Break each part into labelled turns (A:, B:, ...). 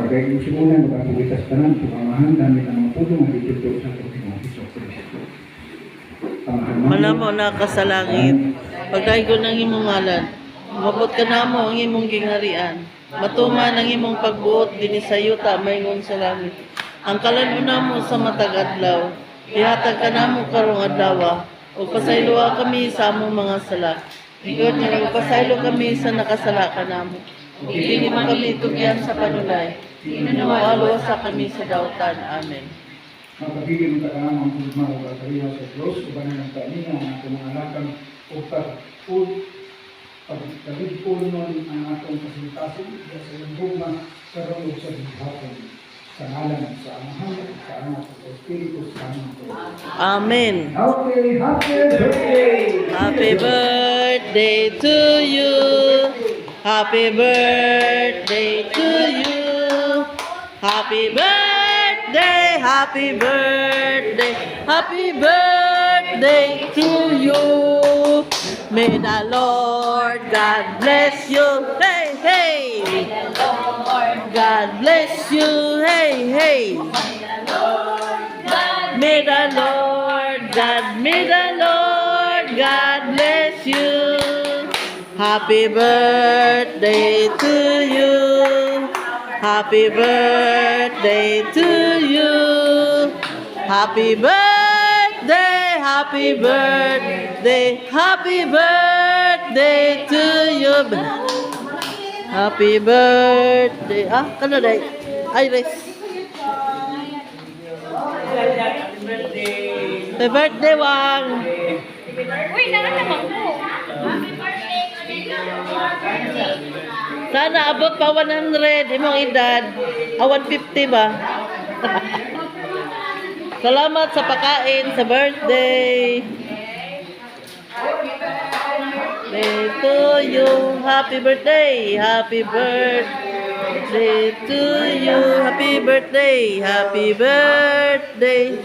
A: Kaya yung simulan, magkakulitas ka ng pumamahan namin ang mga puno ng dito sa Panginoon Hesus Kristo.
B: Manamo na ka sa langit, pagdaigo ng imong ngalan, mabot ka na mo ang imong gingharian, matuman ang imong pagbuot dinhi sa yuta maingon sa langit. Ang kalan-una mo sa matag adlaw, ihatag ka namo karong adlaw, ug pasayloa kami sa among mga sala. Ingod nga nagpasaylo kami sa nakasala ka namo. Dili mo kami tugyan sa panulay. Inualo sa kami sa dautan. Amen.
A: Mapagiging ang takanang ang pulma o kakariwa sa Diyos, o banan ng kanina ang atong mga alakang o pagkaligpon nun ang atong kasilitasin sa iyong hugma sa rulog sa hapon. Sa ngalan sa Amahan, sa Anak, sa Espiritu Santo.
B: Amen.
A: Happy birthday!
B: Happy birthday to you. Happy birthday to you. Happy birthday, happy birthday, happy birthday to you. May the Lord God bless you. Hey, hey. God bless you. Hey, hey. May the Lord God bless you. Happy birthday to you. Happy birthday to you. Happy birthday, happy birthday, happy birthday to you. Happy birthday. Ah, kano day? Iris. Happy birthday, Wang.
C: Uy, nakatamang po.
B: Sana abot pa 100 imong edad. 150 ba? Salamat sa pagkain sa birthday. Birthday to you. Happy birthday. Happy birthday to you. Happy birthday. Happy birthday.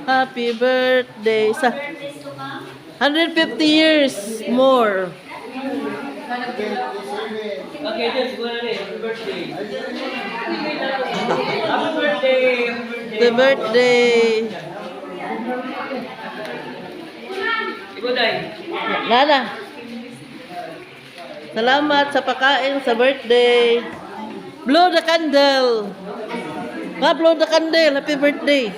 B: Happy birthday. Sa 150 years more.
D: Okay, just go ahead. Happy birthday. Happy birthday.
B: Happy birthday.
D: Ikaw, Day.
B: Nana. Salamat sa pagkain sa birthday. Blow the candle. Blow the candle. Happy birthday.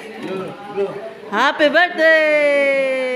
B: Happy birthday.